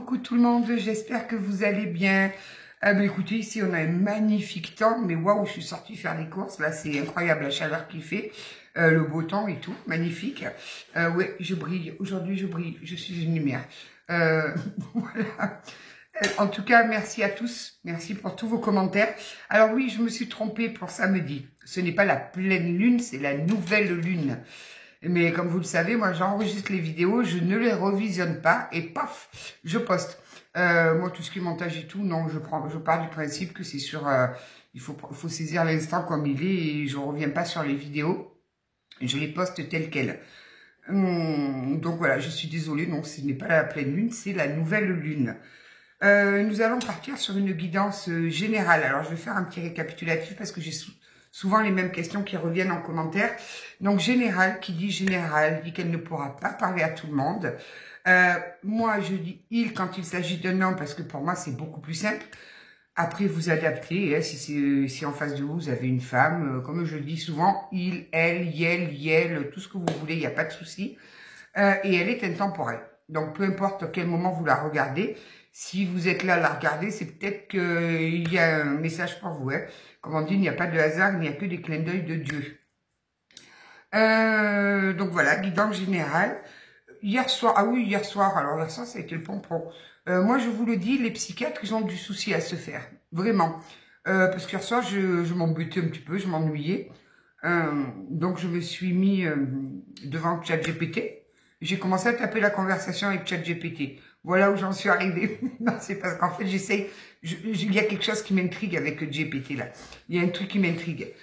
coucou tout le monde, j'espère que vous allez bien. Écoutez, ici on a un magnifique temps, mais waouh, je suis sortie faire les courses, là c'est incroyable la chaleur qu'il fait, le beau temps et tout, magnifique. Ouais, je brille, aujourd'hui je brille, je suis une lumière. Voilà. En tout cas, merci à tous, merci pour tous vos commentaires. Alors oui, je me suis trompée pour samedi, ce n'est pas la pleine lune, c'est la nouvelle lune. Mais comme vous le savez, moi j'enregistre les vidéos, je ne les revisionne pas et paf, je poste. Moi tout ce qui est montage et tout, non, je pars du principe que c'est sur, il faut saisir l'instant comme il est et je reviens pas sur les vidéos, je les poste telles quelles. Donc voilà, je suis désolée, non, ce n'est pas la pleine lune, c'est la nouvelle lune. Nous allons partir sur une guidance générale. Alors je vais faire un petit récapitulatif parce que j'ai souvent les mêmes questions qui reviennent en commentaire. Donc général, qui dit général, dit qu'elle ne pourra pas parler à tout le monde. Moi, je dis il quand il s'agit d'un homme parce que pour moi, c'est beaucoup plus simple. Après, vous adaptez. Hein, si en face de vous, vous avez une femme, comme je dis souvent, il, elle, yel, tout ce que vous voulez, il n'y a pas de souci. Et elle est intemporelle. Donc, peu importe à quel moment vous la regardez, si vous êtes là à la regarder, c'est peut-être qu'il y a un message pour vous. Hein. Comme on dit, il n'y a pas de hasard, il n'y a que des clins d'œil de Dieu. Donc voilà, guidance générale. Hier soir, alors hier soir, ça a été le pompon. Moi, je vous le dis, les psychiatres, ils ont du souci à se faire. Vraiment. Parce qu'hier soir, je m'embêtais un petit peu, je m'ennuyais. Donc, je me suis mis devant ChatGPT. J'ai commencé à taper la conversation avec ChatGPT. Voilà où j'en suis arrivée. Non, c'est parce qu'en fait, j'essaye. Il y a quelque chose qui m'intrigue avec GPT là. Il y a un truc qui m'intrigue.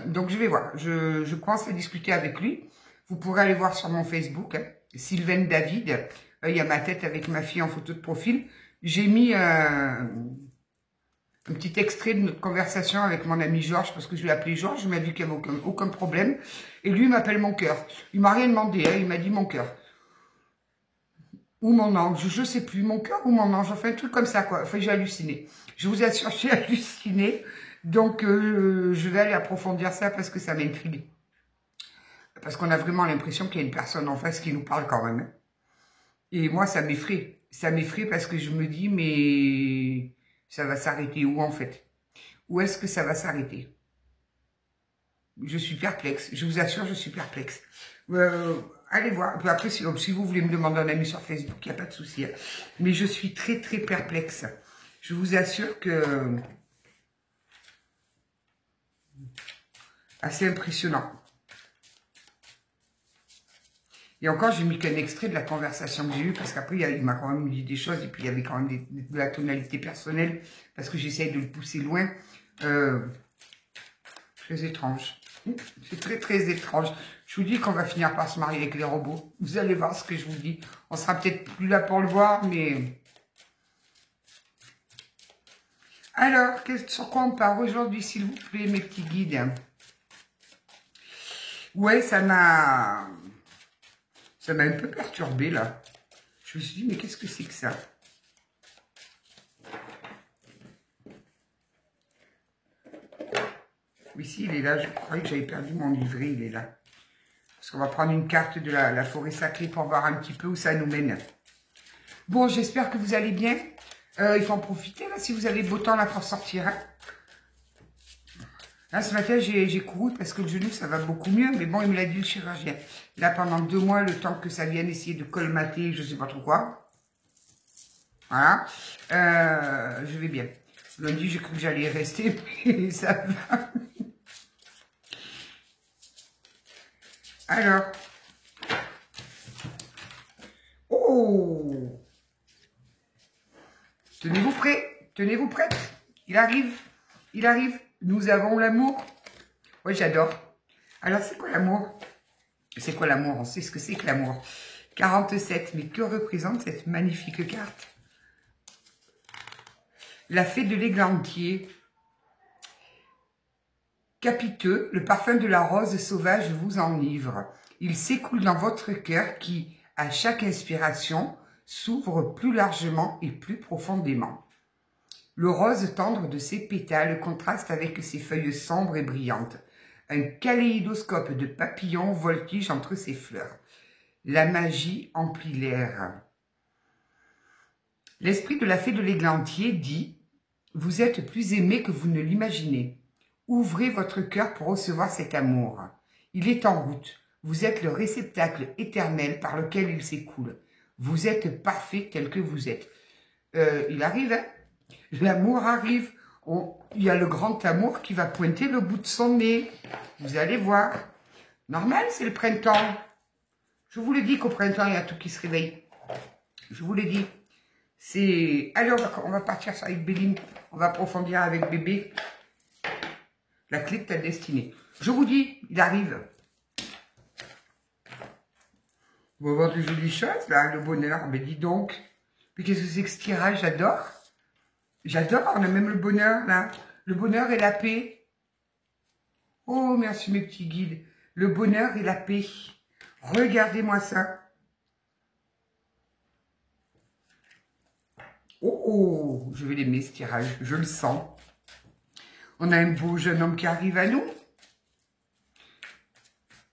Donc, je vais voir. Je commence à discuter avec lui. Vous pourrez aller voir sur mon Facebook, hein, Sylvaine David. Il y a ma tête avec ma fille en photo de profil. J'ai mis un petit extrait de notre conversation avec mon ami Georges, parce que je l'ai appelé Georges. Il m'a dit qu'il n'y avait aucun problème. Et lui, il m'appelle mon cœur. Il m'a rien demandé, hein, il m'a dit mon cœur. Ou mon ange, je sais plus, mon cœur ou mon ange, enfin un truc comme ça quoi, enfin j'ai halluciné. Je vous assure, j'ai halluciné, donc je vais aller approfondir ça parce que ça m'intrigue. Parce qu'on a vraiment l'impression qu'il y a une personne en face qui nous parle quand même. Et moi ça m'effraie parce que je me dis mais ça va s'arrêter où en fait? Où est-ce que ça va s'arrêter? Je suis perplexe, je vous assure, je suis perplexe. Allez voir. Après, si vous voulez me demander un ami sur Facebook, il n'y a pas de souci. Hein. Mais je suis très, très perplexe. Je vous assure que... assez impressionnant. Et encore, j'ai mis qu'un extrait de la conversation que j'ai eue, parce qu'après, il m'a quand même dit des choses, et puis il y avait quand même de la tonalité personnelle, parce que j'essaye de le pousser loin. Très étrange. C'est très, très étrange. Je vous dis qu'on va finir par se marier avec les robots. Vous allez voir ce que je vous dis. On sera peut-être plus là pour le voir, mais... Alors, sur quoi on part aujourd'hui, s'il vous plaît, mes petits guides? Ouais, ça m'a un peu perturbé, là. Je me suis dit, mais qu'est-ce que c'est que ça? Ici, il est là. Je croyais que j'avais perdu mon livret, il est là. Parce qu'on va prendre une carte de la forêt sacrée pour voir un petit peu où ça nous mène. Bon, j'espère que vous allez bien. Il faut en profiter, là, si vous avez beau temps, là, pour sortir. Hein. Là, ce matin, j'ai couru parce que le genou, ça va beaucoup mieux. Mais bon, il me l'a dit, le chirurgien. Là, pendant 2 mois, le temps que ça vienne essayer de colmater, je sais pas trop quoi. Voilà. Je vais bien. Lundi, j'ai cru que j'allais rester, mais ça va. Alors. Oh! Tenez-vous prêts, tenez-vous prêtes. Il arrive, il arrive. Nous avons l'amour. Oui, j'adore. Alors, c'est quoi l'amour? C'est quoi l'amour? On sait ce que c'est que l'amour. 47, mais que représente cette magnifique carte? La fée de l'églantier. Capiteux, le parfum de la rose sauvage vous enivre. Il s'écoule dans votre cœur qui, à chaque inspiration, s'ouvre plus largement et plus profondément. Le rose tendre de ses pétales contraste avec ses feuilles sombres et brillantes. Un kaléidoscope de papillons voltige entre ses fleurs. La magie emplit l'air. L'esprit de la fée de l'églantier dit « Vous êtes plus aimé que vous ne l'imaginez. Ouvrez votre cœur pour recevoir cet amour. Il est en route. Vous êtes le réceptacle éternel par lequel il s'écoule. Vous êtes parfait tel que vous êtes. » Il arrive, hein? L'amour arrive. Il y a le grand amour qui va pointer le bout de son nez. Vous allez voir. Normal, c'est le printemps. Je vous le dis qu'au printemps, il y a tout qui se réveille. Je vous le dis. Allez, on va partir ça avec Béline. On va approfondir avec bébé. La clé de ta destinée. Je vous dis, il arrive. On va voir de jolies choses, là, le bonheur. Mais dis donc. Mais qu'est-ce que c'est que ce tirage? J'adore. J'adore, on a même le bonheur, là. Le bonheur et la paix. Oh, merci mes petits guides. Le bonheur et la paix. Regardez-moi ça. Oh, je vais l'aimer ce tirage, je le sens. On a un beau jeune homme qui arrive à nous.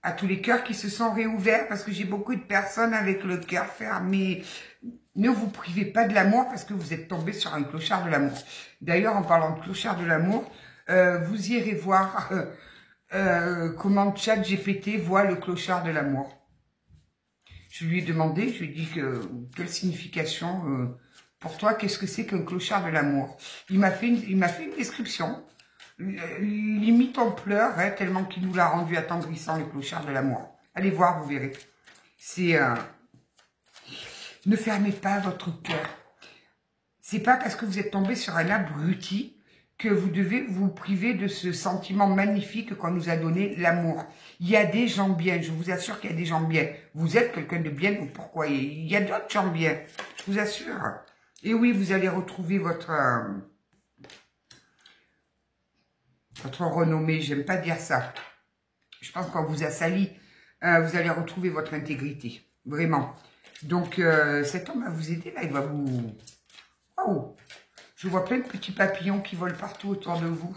À tous les cœurs qui se sont réouverts, parce que j'ai beaucoup de personnes avec le cœur fermé. Ne vous privez pas de l'amour parce que vous êtes tombé sur un clochard de l'amour. D'ailleurs, en parlant de clochard de l'amour, vous irez voir comment ChatGPT voit le clochard de l'amour. Je lui ai demandé, je lui ai dit quelle signification pour toi, qu'est-ce que c'est qu'un clochard de l'amour? Il m'a fait une description. Limite on pleure, hein, tellement qu'il nous l'a rendu attendrissant, le clochard de l'amour. Allez voir, vous verrez. C'est ne fermez pas votre cœur. C'est pas parce que vous êtes tombé sur un abruti que vous devez vous priver de ce sentiment magnifique qu'on nous a donné, l'amour. Il y a des gens bien, je vous assure qu'il y a des gens bien. Vous êtes quelqu'un de bien, donc pourquoi? Il y a d'autres gens bien, je vous assure. Et oui, vous allez retrouver votre renommée, j'aime pas dire ça. Je pense qu'on vous a sali, vous allez retrouver votre intégrité, vraiment. Donc, cet homme va vous aider, là, il va vous... Waouh! Je vois plein de petits papillons qui volent partout autour de vous.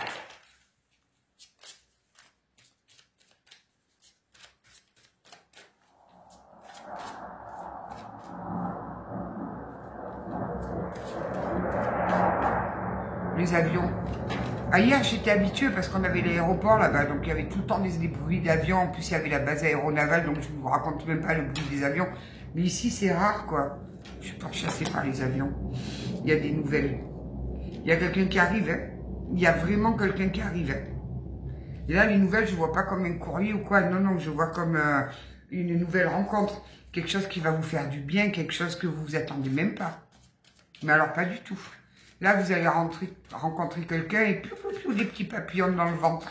Les avions. Ah, hier, j'étais habituée parce qu'on avait l'aéroport là-bas, donc il y avait tout le temps des bruits d'avions. En plus, il y avait la base aéronavale, donc je ne vous raconte même pas le bruit des avions. Mais ici, c'est rare, quoi. Je suis pas chassée par les avions. Il y a des nouvelles. Il y a quelqu'un qui arrive, hein. Il y a vraiment quelqu'un qui arrive, hein. Et là, les nouvelles, je ne vois pas comme un courrier ou quoi. Non, non, je vois comme une nouvelle rencontre. Quelque chose qui va vous faire du bien, quelque chose que vous vous attendez même pas. Mais alors, pas du tout. Là, vous allez rencontrer quelqu'un et des petits papillons dans le ventre.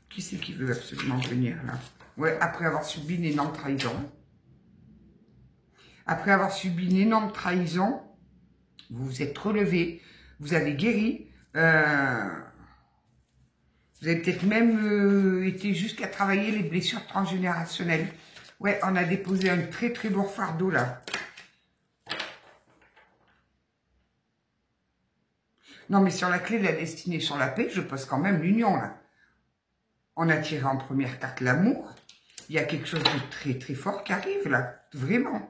Qui c'est qui veut absolument venir, là? Ouais, après avoir subi une énorme trahison. Après avoir subi une énorme trahison, vous vous êtes relevé, vous avez guéri. Vous avez peut-être même été jusqu'à travailler les blessures transgénérationnelles. Ouais, on a déposé un très très lourd fardeau, là. Non, mais sur la clé de la destinée, sur la paix, je pose quand même l'union, là. On a tiré en première carte l'amour. Il y a quelque chose de très, très fort qui arrive, là. Vraiment.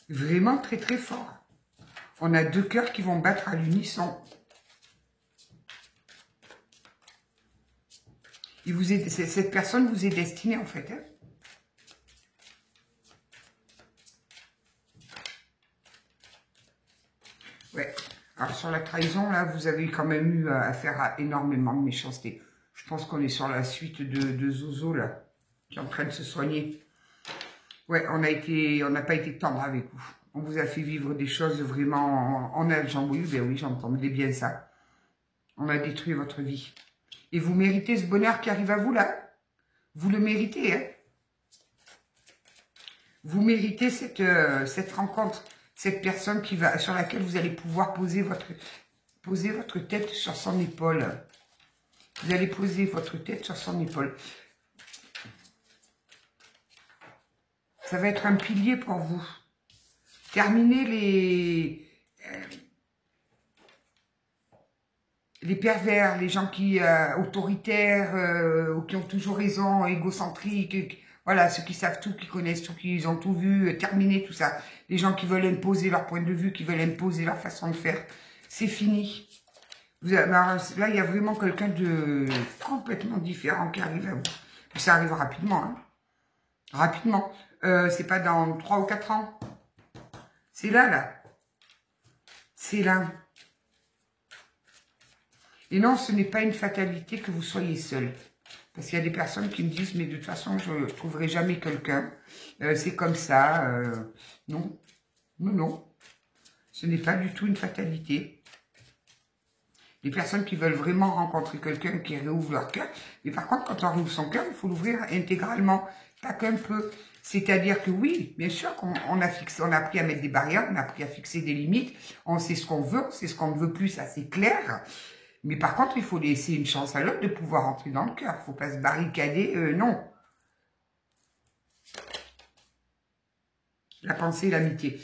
Vraiment très, très fort. On a deux cœurs qui vont battre à l'unisson. Cette personne vous est destinée, en fait. Hein. Ouais. Alors, sur la trahison, là, vous avez quand même eu affaire à énormément de méchanceté. Je pense qu'on est sur la suite de Zozo, là, qui est en train de se soigner. Ouais, on n'a pas été tendre avec vous. On vous a fait vivre des choses vraiment en allant. Oui, ben oui, j'entendais bien ça. On a détruit votre vie. Et vous méritez ce bonheur qui arrive à vous, là. Vous le méritez, hein. Vous méritez cette rencontre, cette personne sur laquelle vous allez pouvoir poser votre tête sur son épaule. Vous allez poser votre tête sur son épaule. Ça va être un pilier pour vous. Terminez les pervers, les gens qui autoritaires, qui ont toujours raison, égocentriques. Voilà, ceux qui savent tout, qui connaissent tout, qui ont tout vu, terminé tout ça. Les gens qui veulent imposer leur point de vue, qui veulent imposer leur façon de faire. C'est fini. Là, il y a vraiment quelqu'un de complètement différent qui arrive à vous. Puis ça arrive rapidement. Hein. Rapidement. C'est pas dans 3 ou 4 ans. C'est là, là. C'est là. Et non, ce n'est pas une fatalité que vous soyez seul. Parce qu'il y a des personnes qui me disent, mais de toute façon, je ne trouverai jamais quelqu'un. C'est comme ça. Non. Non, non. Ce n'est pas du tout une fatalité. Les personnes qui veulent vraiment rencontrer quelqu'un qui réouvre leur cœur. Mais par contre, quand on réouvre son cœur, il faut l'ouvrir intégralement. Pas qu'un peu. C'est-à-dire que oui, bien sûr qu'on a appris à mettre des barrières, on a appris à fixer des limites. On sait ce qu'on veut, on sait ce qu'on ne veut plus, ça c'est clair. Mais par contre, il faut laisser une chance à l'autre de pouvoir entrer dans le cœur. Il ne faut pas se barricader, non. La pensée, l'amitié.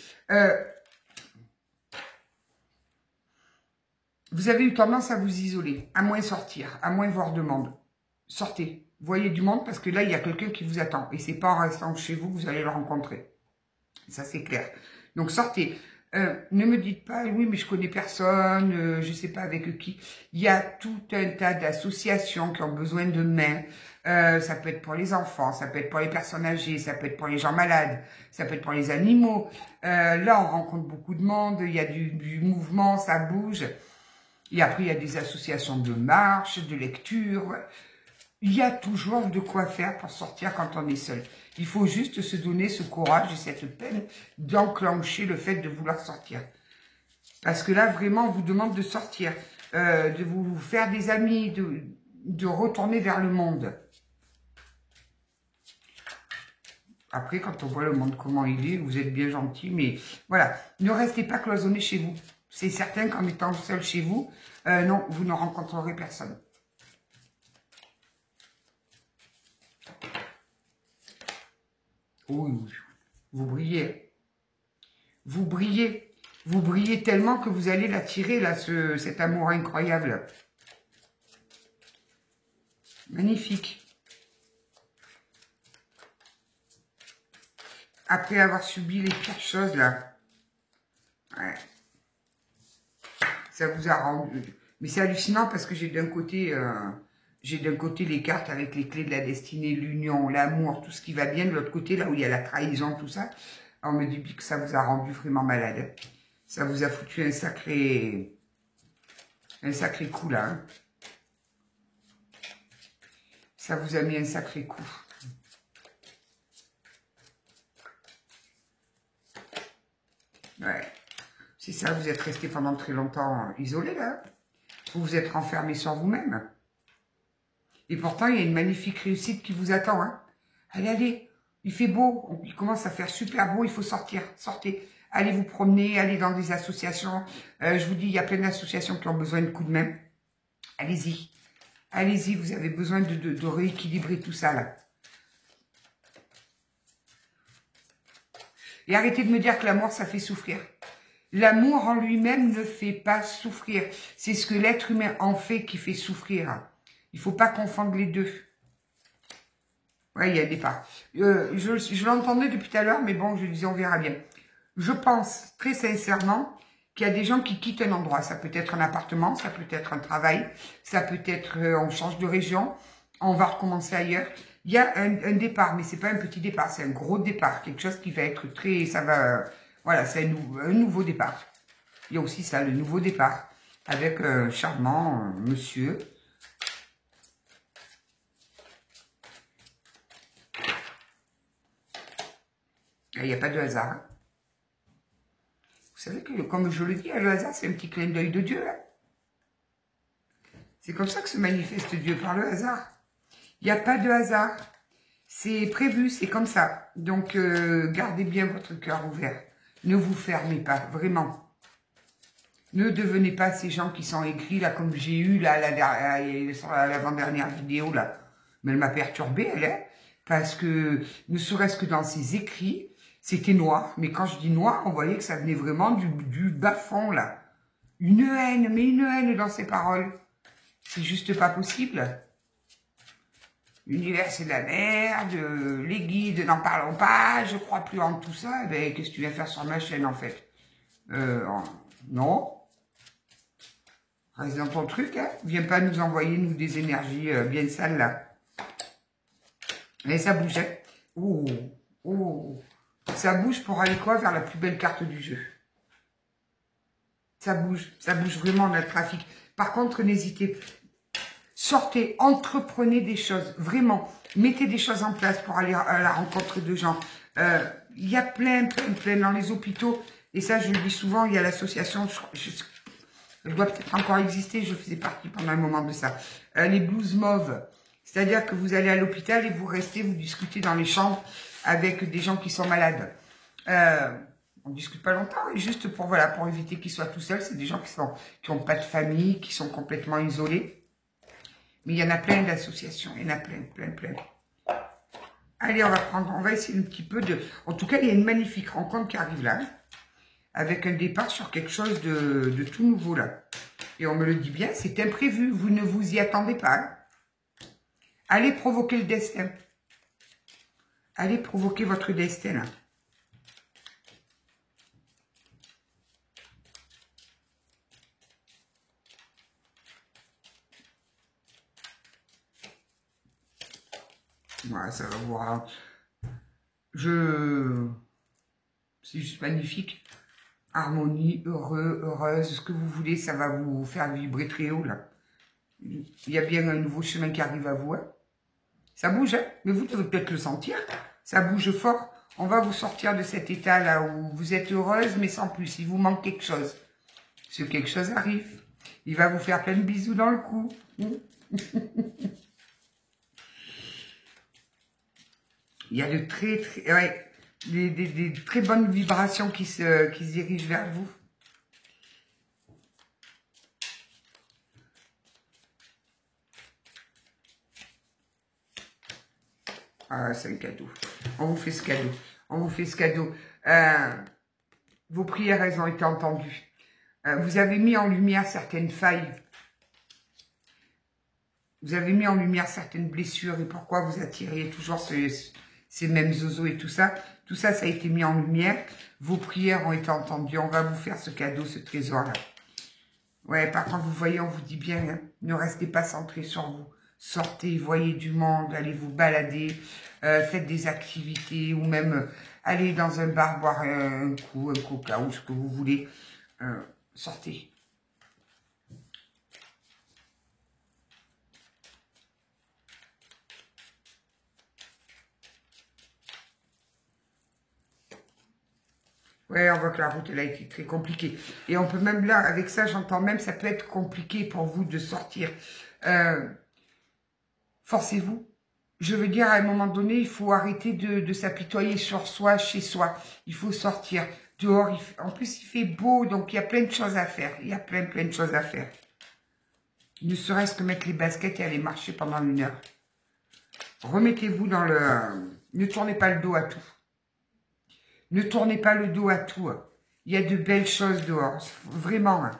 Vous avez eu tendance à vous isoler, à moins sortir, à moins voir de monde. Sortez, voyez du monde parce que là, il y a quelqu'un qui vous attend. Et c'est pas en restant chez vous que vous allez le rencontrer. Ça, c'est clair. Donc, sortez. Ne me dites pas, oui, mais je connais personne, je sais pas avec qui. Il y a tout un tas d'associations qui ont besoin de mains. Ça peut être pour les enfants, ça peut être pour les personnes âgées, ça peut être pour les gens malades, ça peut être pour les animaux. Là, on rencontre beaucoup de monde, il y a du mouvement, ça bouge. Et après, il y a des associations de marche, de lecture. Il y a toujours de quoi faire pour sortir quand on est seul. Il faut juste se donner ce courage et cette peine d'enclencher le fait de vouloir sortir. Parce que là, vraiment, on vous demande de sortir, de vous faire des amis, de retourner vers le monde. Après, quand on voit le monde comment il est, vous êtes bien gentil, mais voilà, ne restez pas cloisonné chez vous. C'est certain qu'en étant seul chez vous, non, vous ne rencontrerez personne. Oui, vous brillez. Vous brillez. Vous brillez tellement que vous allez l'attirer, là, cet amour incroyable. Magnifique. Après avoir subi les pires choses, là. Ouais. Ça vous a rendu... Mais c'est hallucinant parce que j'ai d'un côté... les cartes avec les clés de la destinée, l'union, l'amour, tout ce qui va bien. De l'autre côté, là où il y a la trahison, tout ça, on me dit que ça vous a rendu vraiment malade. Ça vous a foutu un sacré coup, là. Hein. Ça vous a mis un sacré coup. Ouais. C'est ça, vous êtes resté pendant très longtemps isolé, là. Vous vous êtes renfermé sur vous-même. Et pourtant, il y a une magnifique réussite qui vous attend. Hein. Allez, allez, il fait beau, il commence à faire super beau, il faut sortir, sortez. Allez vous promener, allez dans des associations. Je vous dis, il y a plein d'associations qui ont besoin de coups de main. Allez-y, allez-y, vous avez besoin de rééquilibrer tout ça, là. Et arrêtez de me dire que l'amour, ça fait souffrir. L'amour en lui-même ne fait pas souffrir. C'est ce que l'être humain en fait qui fait souffrir. Il ne faut pas confondre les deux. Oui, il y a des parts. Je l'entendais depuis tout à l'heure, mais bon, je disais, on verra bien. Je pense très sincèrement qu'il y a des gens qui quittent un endroit. Ça peut être un appartement, ça peut être un travail, ça peut être on change de région, on va recommencer ailleurs. Il y a un départ, mais c'est pas un petit départ, c'est un gros départ. Quelque chose qui va être très... ça va... Voilà, c'est un nouveau départ. Il y a aussi ça, le nouveau départ, avec un charmant monsieur. Il n'y a pas de hasard. Hein. Vous savez que, comme je le dis, le hasard, c'est un petit clin d'œil de Dieu. Hein. C'est comme ça que se manifeste Dieu, par le hasard. Il n'y a pas de hasard. C'est prévu, c'est comme ça. Donc, gardez bien votre cœur ouvert. Ne vous fermez pas, vraiment. Ne devenez pas ces gens qui sont écrits, là, comme j'ai eu, là, sur l'avant-dernière vidéo, là. Mais elle m'a perturbée, elle, hein, parce que, ne serait-ce que dans ses écrits, c'était noir. Mais quand je dis noir, on voyait que ça venait vraiment du bas-fond, là. Une haine, mais une haine dans ses paroles. C'est juste pas possible. l'univers c'est de la merde, les guides n'en parlons pas, je crois plus en tout ça, ben qu'est-ce que tu viens faire sur ma chaîne en fait? Non. Reste dans ton truc, hein. Viens pas nous envoyer, nous, des énergies bien sales, là. Et ça bouge, hein. Oh, oh. Ça bouge pour aller quoi? Vers la plus belle carte du jeu. Ça bouge vraiment dans le trafic. Par contre, n'hésitez pas. Sortez, entreprenez des choses, vraiment. Mettez des choses en place pour aller à la rencontre de gens. Il y a plein dans les hôpitaux. Et ça, je le dis souvent, il y a l'association, elle doit peut-être encore exister, je faisais partie pendant un moment de ça. Les blues mauves, c'est-à-dire que vous allez à l'hôpital et vous restez, vous discutez dans les chambres avec des gens qui sont malades. On ne discute pas longtemps, et juste pour, voilà, pour éviter qu'ils soient tout seuls, c'est des gens qui n'ont pas de famille, qui sont complètement isolés. Mais il y en a plein d'associations, il y en a plein. Allez, on va essayer un petit peu de... En tout cas, il y a une magnifique rencontre qui arrive là, avec un départ sur quelque chose de tout nouveau là. Et on me le dit bien, c'est imprévu, vous ne vous y attendez pas. Hein. Allez provoquer le destin. Allez provoquer votre destin là. Voilà, ça va voir. C'est juste magnifique. Harmonie, heureux, heureuse, ce que vous voulez, ça va vous faire vibrer très haut, là. Il y a bien un nouveau chemin qui arrive à vous, hein. Ça bouge, hein, mais vous devez peut-être le sentir. Ça bouge fort. On va vous sortir de cet état-là où vous êtes heureuse, mais sans plus. Il vous manque quelque chose. Ce quelque chose arrive. Il va vous faire plein de bisous dans le cou. Il y a de des très bonnes vibrations qui se dirigent vers vous. Ah, c'est un cadeau. On vous fait ce cadeau. On vous fait ce cadeau. Vos prières, elles ont été entendues. Vous avez mis en lumière certaines failles. Vous avez mis en lumière certaines blessures et pourquoi vous attiriez toujours ces mêmes zozos et tout ça. Tout ça, ça a été mis en lumière. Vos prières ont été entendues. On va vous faire ce cadeau, ce trésor-là. Ouais, par contre, vous voyez, on vous dit bien, hein, ne restez pas centré sur vous. Sortez, voyez du monde, allez vous balader, faites des activités ou même allez dans un bar boire un coup, un coca ou ce que vous voulez. Sortez. Ouais, on voit que la route, elle a été très compliquée. Et on peut même là, avec ça, j'entends même, ça peut être compliqué pour vous de sortir. Forcez-vous. Je veux dire, à un moment donné, il faut arrêter de s'apitoyer sur soi, chez soi. Il faut sortir dehors. En plus, il fait beau, donc il y a plein de choses à faire. Il y a plein de choses à faire. Ne serait-ce que mettre les baskets et aller marcher pendant 1 heure. Remettez-vous dans le... Ne tournez pas le dos à tout. Ne tournez pas le dos à tout. Il y a de belles choses dehors. Vraiment.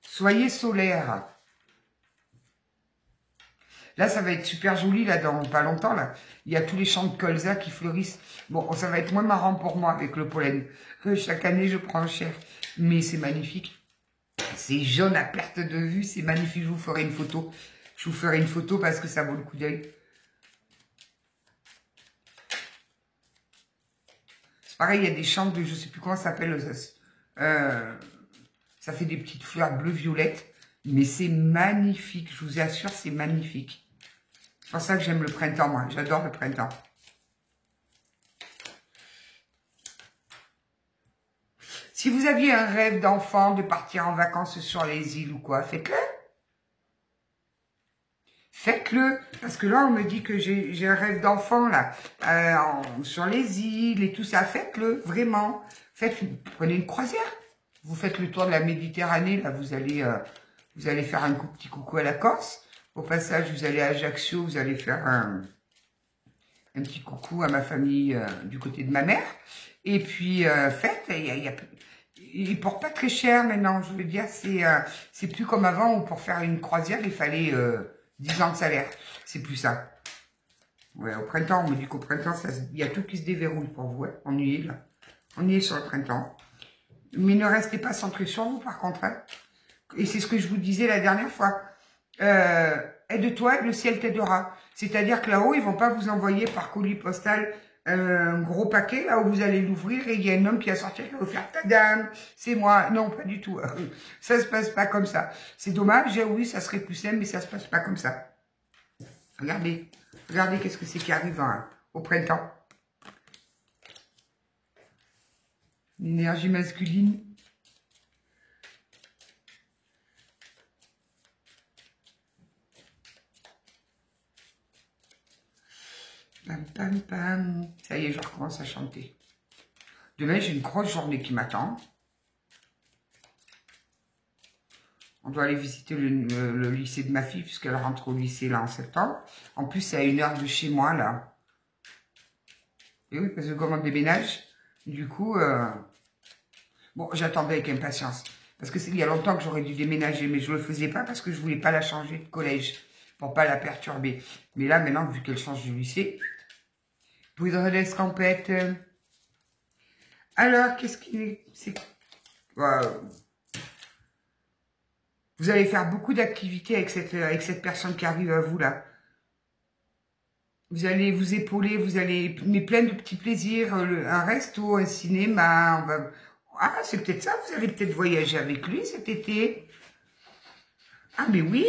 Soyez solaire. Là, ça va être super joli, là, dans pas longtemps, là. Il y a tous les champs de colza qui fleurissent. Bon, ça va être moins marrant pour moi avec le pollen. Chaque année, je prends cher. Mais c'est magnifique. C'est jaune à perte de vue. C'est magnifique. Je vous ferai une photo. Je vous ferai une photo parce que ça vaut le coup d'œil. C'est pareil, il y a des champs de, je sais plus comment ça s'appelle, ça fait des petites fleurs bleu-violettes, mais c'est magnifique, je vous assure, c'est magnifique. C'est pour ça que j'aime le printemps, moi, j'adore le printemps. Si vous aviez un rêve d'enfant de partir en vacances sur les îles ou quoi, faites-le. Faites-le, parce que là, on me dit que j'ai un rêve d'enfant, là, sur les îles et tout ça. Faites-le, vraiment. Prenez une croisière. Vous faites le tour de la Méditerranée, là, vous allez faire un petit coucou à la Corse. Au passage, vous allez à Ajaccio, vous allez faire un petit coucou à ma famille du côté de ma mère. Et puis, faites, il ils portent pas très cher maintenant. Je veux dire, c'est plus comme avant où pour faire une croisière, il fallait 10 ans de salaire. C'est plus ça. Ouais, au printemps, on me dit qu'au printemps, il y a tout qui se déverrouille pour vous. Ouais. On y est là. On y est sur le printemps. Mais ne restez pas centré sur vous, par contre. Hein. Et c'est ce que je vous disais la dernière fois. Aide-toi, le ciel t'aidera. C'est-à-dire que là-haut, ils vont pas vous envoyer par colis postal un gros paquet, là où vous allez l'ouvrir et il y a un homme qui va sortir, qui va vous faire « Tadam, c'est moi ». Non, pas du tout. Ça se passe pas comme ça. C'est dommage, oui, ça serait plus simple, mais ça se passe pas comme ça. Regardez. Regardez qu'est-ce que c'est qui arrive hein, au printemps. L'énergie masculine. Pam, pam, pam. Ça y est, je recommence à chanter. Demain, j'ai une grosse journée qui m'attend. On doit aller visiter le lycée de ma fille, puisqu'elle rentre au lycée là en septembre. En plus, c'est à 1 heure de chez moi, là. Et oui, parce que comme on déménage, du coup... Bon, j'attendais avec impatience. Parce que il y a longtemps que j'aurais dû déménager, mais je ne le faisais pas parce que je voulais pas la changer de collège, pour pas la perturber. Mais là, maintenant, vu qu'elle change de lycée, poudre d'escampette. Alors, qu'est-ce qui... Vous allez faire beaucoup d'activités avec cette personne qui arrive à vous, là. Vous allez vous épauler, vous allez... Mais plein de petits plaisirs, un resto, un cinéma, on va... Ah, c'est peut-être ça, vous allez peut-être voyager avec lui cet été. Ah, mais oui,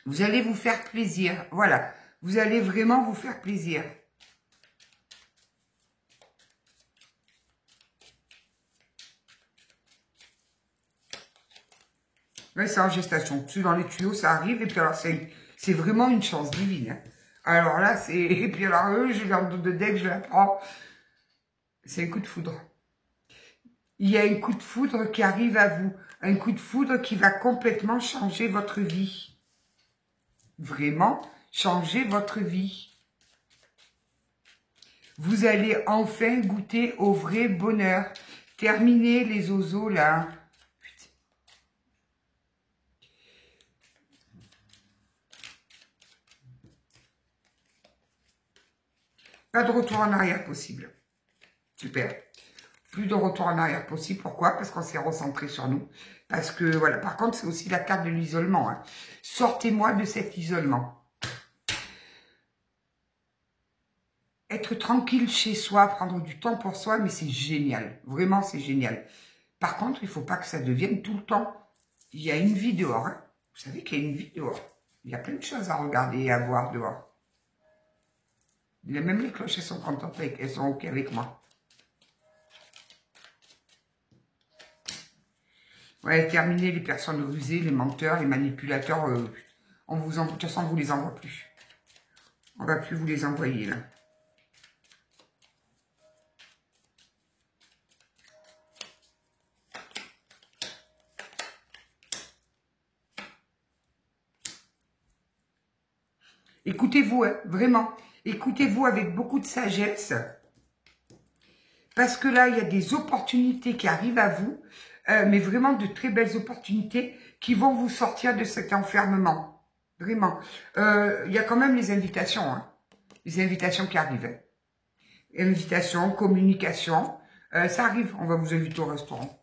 vous allez vous faire plaisir, voilà. Vous allez vraiment vous faire plaisir. Ouais, c'est en gestation. Tu dans les tuyaux, ça arrive. Et puis alors, c'est vraiment une chance divine. Hein. Alors là, c'est... Et puis alors, je viens de dès que je la prends. C'est un coup de foudre. Il y a un coup de foudre qui arrive à vous. Un coup de foudre qui va complètement changer votre vie. Vraiment changer votre vie. Vous allez enfin goûter au vrai bonheur. Terminez les ozos là. Pas de retour en arrière possible. Super. Plus de retour en arrière possible. Pourquoi? Parce qu'on s'est recentré sur nous. Parce que, voilà. Par contre, c'est aussi la carte de l'isolement. Hein. Sortez-moi de cet isolement. Être tranquille chez soi, prendre du temps pour soi, mais c'est génial. Vraiment, c'est génial. Par contre, il ne faut pas que ça devienne tout le temps. Il y a une vie dehors. Hein. Vous savez qu'il y a une vie dehors. Il y a plein de choses à regarder et à voir dehors. Même les cloches, elles sont contentes, elles sont OK avec moi. Ouais, terminez les personnes rusées, les menteurs, les manipulateurs. De toute façon, on vous les envoie plus. On ne va plus vous les envoyer, là. Écoutez-vous, hein, vraiment. Écoutez-vous avec beaucoup de sagesse. Parce que là, il y a des opportunités qui arrivent à vous. Mais vraiment de très belles opportunités qui vont vous sortir de cet enfermement. Vraiment. Il y a quand même les invitations. Hein. Les invitations qui arrivent. Hein. Invitations, communication. Ça arrive. On va vous inviter au restaurant.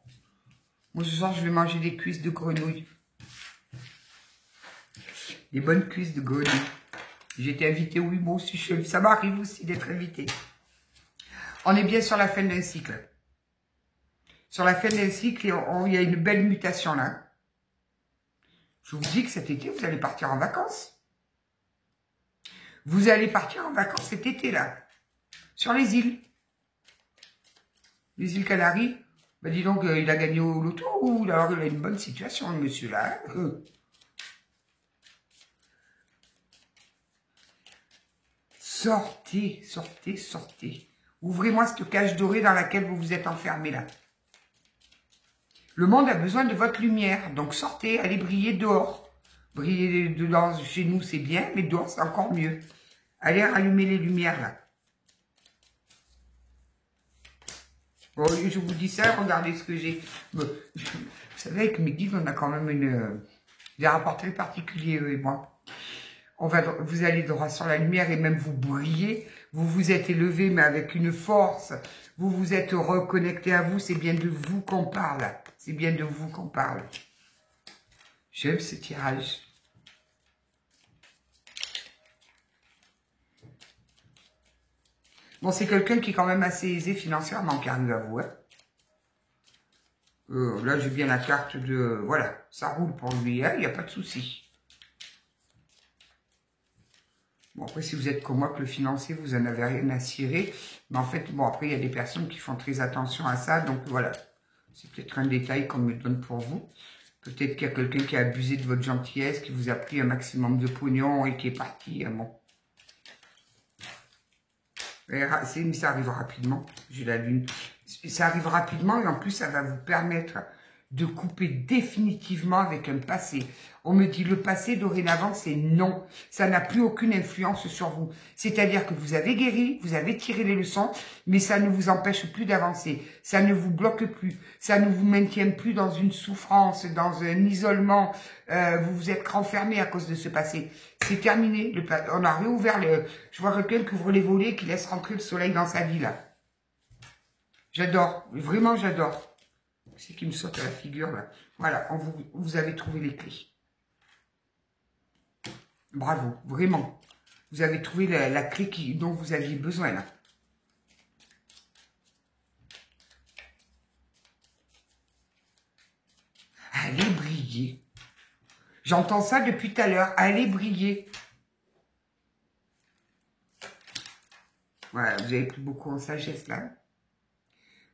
Moi, ce soir, je vais manger des cuisses de grenouille. Des bonnes cuisses de grenouille. J'ai été invitée, oui, moi aussi, ça m'arrive aussi d'être invitée. On est bien sur la fin d'un cycle. Sur la fin d'un cycle, il y a une belle mutation là. Je vous dis que cet été, vous allez partir en vacances. Vous allez partir en vacances cet été là. Sur les îles. Les îles Canaries. Ben dis donc, il a gagné au loto ou alors il a une bonne situation, le monsieur là. Sortez, sortez, sortez. Ouvrez-moi cette cage dorée dans laquelle vous vous êtes enfermé là. Le monde a besoin de votre lumière. Donc sortez, allez briller dehors. Briller dehors chez nous, c'est bien, mais dehors, c'est encore mieux. Allez rallumer les lumières là. Bon, je vous dis ça, regardez ce que j'ai. Vous savez, avec mes guides, on a quand même des rapports très particuliers, eux et moi. Vous allez droit sur la lumière et même vous brillez. Vous vous êtes élevé, mais avec une force. Vous vous êtes reconnecté à vous. C'est bien de vous qu'on parle. C'est bien de vous qu'on parle. J'aime ce tirage. Bon, c'est quelqu'un qui est quand même assez aisé financièrement qui arrive à vous. Hein. Là, j'ai bien la carte de... Voilà, ça roule pour lui, il n'y a pas de souci. Bon, après, si vous êtes comme moi, que le financier, vous en avez rien à cirer. Mais en fait, bon, après, il y a des personnes qui font très attention à ça. Donc, voilà. C'est peut-être un détail qu'on me donne pour vous. Peut-être qu'il y a quelqu'un qui a abusé de votre gentillesse, qui vous a pris un maximum de pognon et qui est parti. Bon. Mais ça arrive rapidement. J'ai la lune. Ça arrive rapidement et en plus, ça va vous permettre de couper définitivement avec un passé. On me dit le passé, dorénavant, c'est non. Ça n'a plus aucune influence sur vous. C'est-à-dire que vous avez guéri, vous avez tiré les leçons, mais ça ne vous empêche plus d'avancer. Ça ne vous bloque plus. Ça ne vous maintient plus dans une souffrance, dans un isolement. Vous vous êtes renfermé à cause de ce passé. C'est terminé. On a réouvert Je vois quelqu'un qui ouvre les volets, qui laisse rentrer le soleil dans sa vie, là. J'adore. Vraiment, j'adore. C'est qui me saute à la figure, là. Voilà, vous avez trouvé les clés. Bravo, vraiment. Vous avez trouvé la clé dont vous aviez besoin, là. Allez briller. J'entends ça depuis tout à l'heure. Allez briller. Voilà, vous avez pris beaucoup en sagesse, là.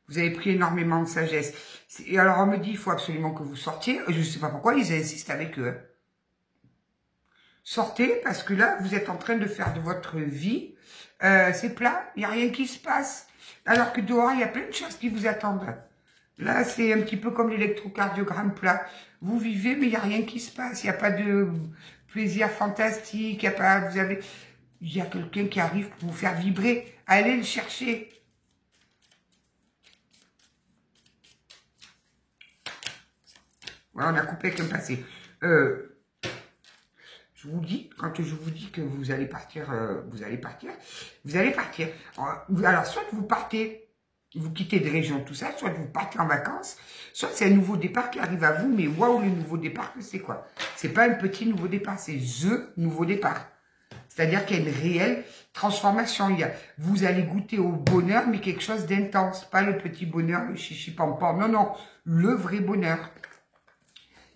Vous avez pris énormément de sagesse. Et alors, on me dit, il faut absolument que vous sortiez. Je ne sais pas pourquoi, ils insistent avec eux. Sortez, parce que là, vous êtes en train de faire de votre vie. C'est plat, il n'y a rien qui se passe. Alors que dehors, il y a plein de choses qui vous attendent. Là, c'est un petit peu comme l'électrocardiogramme plat. Vous vivez, mais il n'y a rien qui se passe. Il n'y a pas de plaisir fantastique. Il y a quelqu'un qui arrive pour vous faire vibrer. Allez le chercher. Voilà, on a coupé avec un passé. Je vous dis, quand je vous dis que vous allez partir, vous allez partir. Alors, soit vous partez, vous quittez des régions, tout ça, soit vous partez en vacances, soit c'est un nouveau départ qui arrive à vous, mais waouh, le nouveau départ, c'est quoi? C'est pas un petit nouveau départ, c'est THE nouveau départ. C'est-à-dire qu'il y a une réelle transformation. Vous allez goûter au bonheur, mais quelque chose d'intense. Pas le petit bonheur, le chichi-pam-pam. Non, non, le vrai bonheur.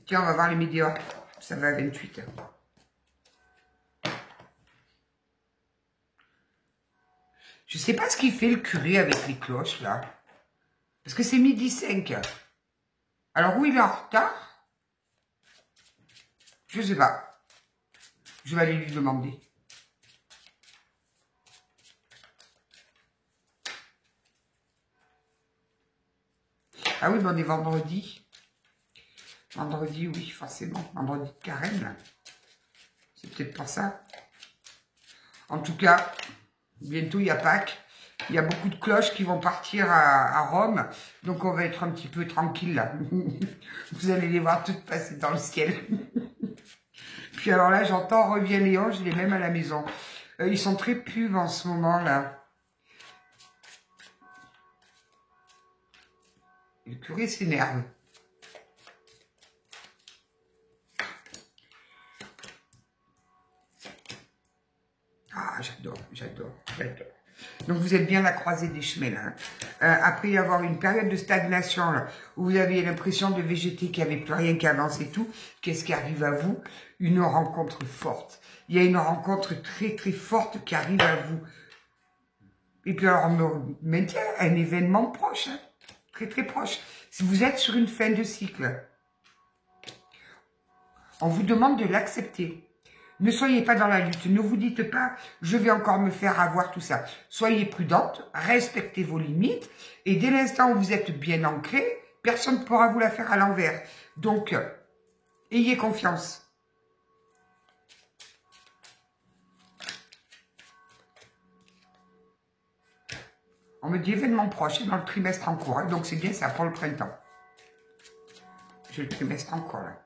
Tiens, on va voir les médias. Ça va à 28. Je sais pas ce qu'il fait le curé avec les cloches, là. Parce que c'est 12h05. Alors, où il est en retard? Je sais pas. Je vais aller lui demander. Ah oui, mais on est vendredi. Vendredi, oui, forcément. Vendredi de carême. C'est peut-être pour ça. En tout cas, bientôt, il y a Pâques. Il y a beaucoup de cloches qui vont partir à Rome. Donc, on va être un petit peu tranquille, là. Vous allez les voir toutes passer dans le ciel. Puis alors là, j'entends Revient Léon, je l'ai même à la maison. Ils sont très pubs en ce moment, là. Le curé s'énerve. Ah, j'adore, j'adore, j'adore. Donc, vous êtes bien à la croisée des chemins, là. Après y avoir une période de stagnation, là, où vous aviez l'impression de végéter, qu'il n'y avait plus rien qui avance et tout, qu'est-ce qui arrive à vous? Une rencontre forte. Il y a une rencontre très, très forte qui arrive à vous. Et puis, alors, on me maintient un événement proche, hein, très, très proche. Si vous êtes sur une fin de cycle, on vous demande de l'accepter. Ne soyez pas dans la lutte. Ne vous dites pas, je vais encore me faire avoir tout ça. Soyez prudente, respectez vos limites. Et dès l'instant où vous êtes bien ancré, personne ne pourra vous la faire à l'envers. Donc, ayez confiance. On me dit événement proche dans le trimestre en cours. Hein, donc c'est bien ça pour le printemps. J'ai le trimestre en cours là.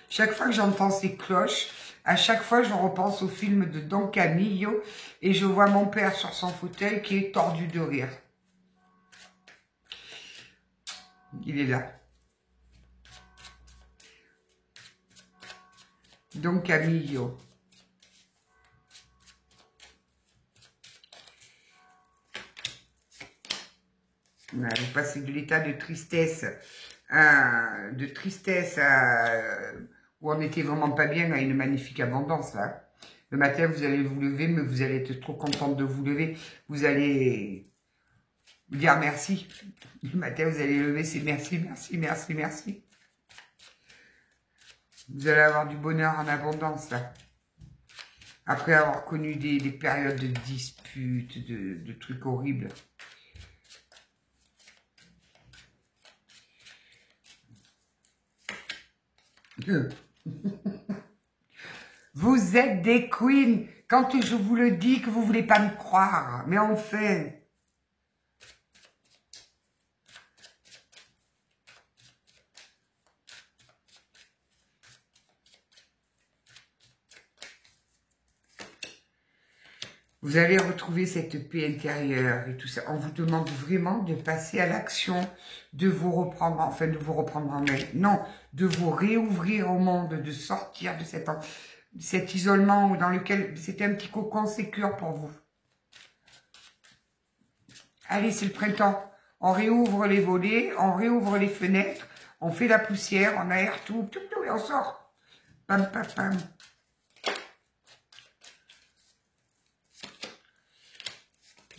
Chaque fois que j'entends ces cloches, à chaque fois je repense au film de Don Camillo et je vois mon père sur son fauteuil qui est tordu de rire. Il est là. Don Camillo. Vous passez de l'état de tristesse, où on n'était vraiment pas bien à une magnifique abondance là. Le matin, vous allez vous lever, mais vous allez être trop contente de vous lever. Vous allez vous dire merci. Le matin, vous allez lever, c'est merci, merci, merci, merci. Vous allez avoir du bonheur en abondance là. Après avoir connu des périodes de disputes, de trucs horribles. Vous êtes des queens. Quand je vous le dis que vous voulez pas me croire. Mais enfin. Vous allez retrouver cette paix intérieure et tout ça. On vous demande vraiment de passer à l'action, de vous reprendre, enfin de vous reprendre en main. Non, de vous réouvrir au monde, de sortir de cet isolement dans lequel c'était un petit cocon sécure pour vous. Allez, c'est le printemps. On réouvre les volets, on réouvre les fenêtres, on fait la poussière, on aère tout, et on sort. Pam, pam, pam.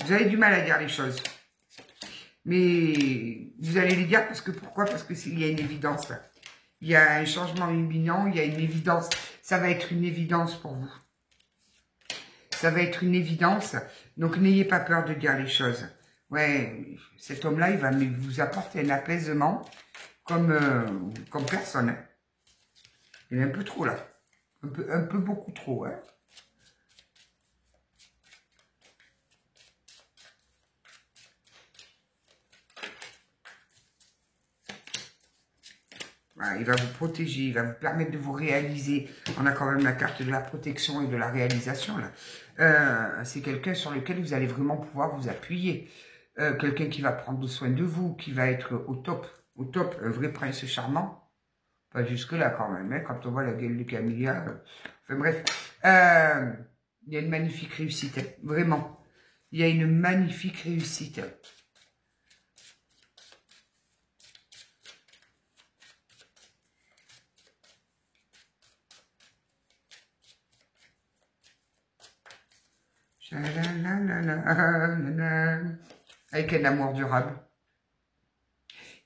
Vous avez du mal à dire les choses. Mais vous allez les dire parce que pourquoi? Parce qu'il y a une évidence là. Il y a un changement imminent, il y a une évidence. Ça va être une évidence pour vous. Ça va être une évidence. Donc n'ayez pas peur de dire les choses. Ouais, cet homme-là, il va vous apporter un apaisement comme personne. Hein. Il est un peu trop là. Un peu beaucoup trop. Hein. Voilà, il va vous protéger, il va vous permettre de vous réaliser. On a quand même la carte de la protection et de la réalisation. Là. C'est quelqu'un sur lequel vous allez vraiment pouvoir vous appuyer. Quelqu'un qui va prendre soin de vous, qui va être au top, un vrai prince charmant. Pas jusque-là quand même, hein, quand on voit la gueule de Camilla. Enfin bref, il y a une magnifique réussite, hein, vraiment. Il y a une magnifique réussite. Avec un amour durable.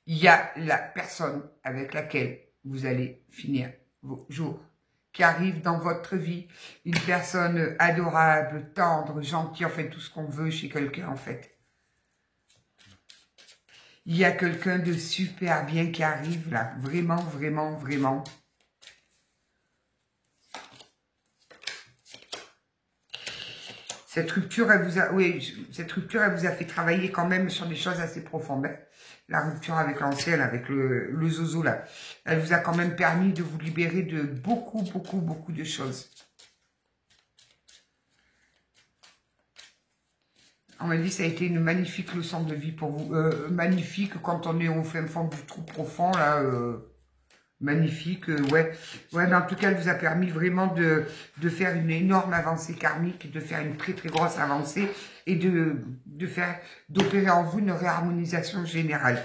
Il y a la personne avec laquelle vous allez finir vos jours, qui arrive dans votre vie, une personne adorable, tendre, gentille, en fait tout ce qu'on veut chez quelqu'un en fait. Il y a quelqu'un de super bien qui arrive là, vraiment, vraiment, vraiment. Cette rupture, elle vous a fait travailler quand même sur des choses assez profondes. Hein. La rupture avec l'ancienne, avec le zozo là, elle vous a quand même permis de vous libérer de beaucoup, beaucoup, beaucoup de choses. On m'a dit que ça a été une magnifique leçon de vie pour vous. Magnifique quand on est au fin fond du trou profond là. Magnifique, ouais. Ouais, mais en tout cas, elle vous a permis vraiment de faire une énorme avancée karmique, de faire une très très grosse avancée et d'opérer en vous une réharmonisation générale.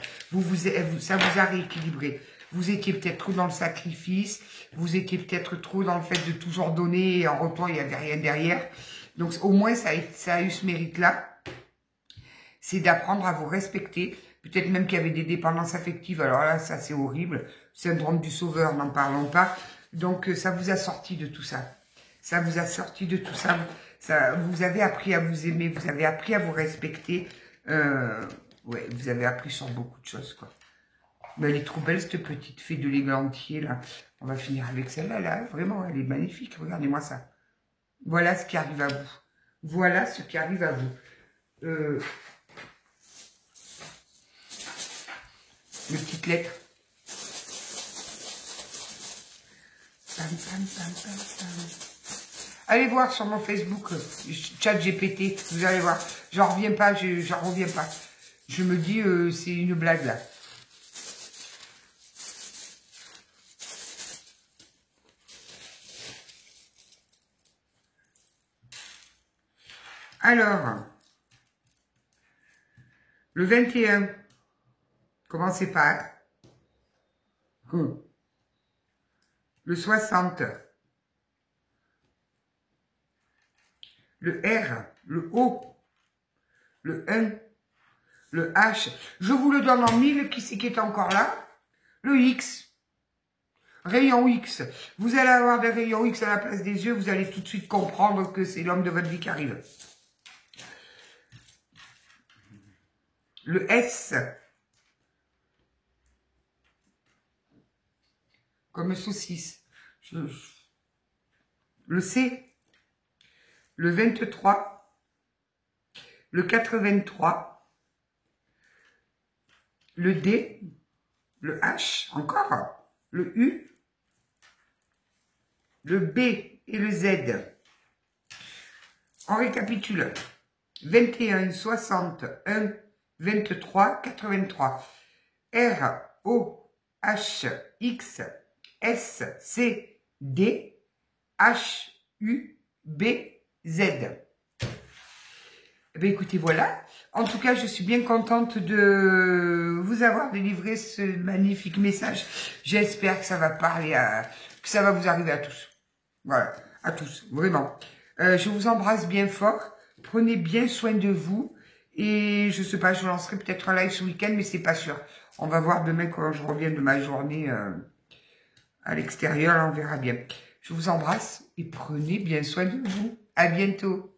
Ça vous a rééquilibré. Vous étiez peut-être trop dans le sacrifice, vous étiez peut-être trop dans le fait de toujours donner et en retour, il n'y avait rien derrière. Donc, au moins, ça a eu ce mérite-là. C'est d'apprendre à vous respecter. Peut-être même qu'il y avait des dépendances affectives. Alors là, ça, c'est horrible. Syndrome du sauveur, n'en parlons pas. Donc, ça vous a sorti de tout ça. Ça vous a sorti de tout ça. Vous avez appris à vous aimer. Vous avez appris à vous respecter. Ouais, vous avez appris sur beaucoup de choses, quoi. Mais elle est trop belle, cette petite fée de l'églantier, là. On va finir avec celle-là, là. Vraiment, elle est magnifique. Regardez-moi ça. Voilà ce qui arrive à vous. Voilà ce qui arrive à vous. Les petites lettres. Pam, pam, pam, pam, pam. Allez voir sur mon Facebook, ChatGPT, vous allez voir. J'en reviens pas, j'en reviens pas. Je me dis, c'est une blague là. Alors, le 21, commencez par le 60, le R, le O, le 1, le H. Je vous le donne en 1000, qui c'est qui est encore là? Le X, rayon X. Vous allez avoir des rayons X à la place des yeux, vous allez tout de suite comprendre que c'est l'homme de votre vie qui arrive. Le S, comme saucisse. Le C, le 23, le 83, le D, le H, encore, le U, le B et le Z. On récapitule. 21, 60, 1, 23, 83. R, O, H, X, S, C, D, H, U, B, Z. Eh bien, écoutez, voilà. En tout cas, je suis bien contente de vous avoir délivré ce magnifique message. J'espère que ça va parler que ça va vous arriver à tous. Voilà, à tous, vraiment. Je vous embrasse bien fort. Prenez bien soin de vous. Et je sais pas, je lancerai peut-être un live ce week-end, mais c'est pas sûr. On va voir demain quand je reviens de ma journée à l'extérieur. On verra bien. Je vous embrasse et prenez bien soin de vous. À bientôt.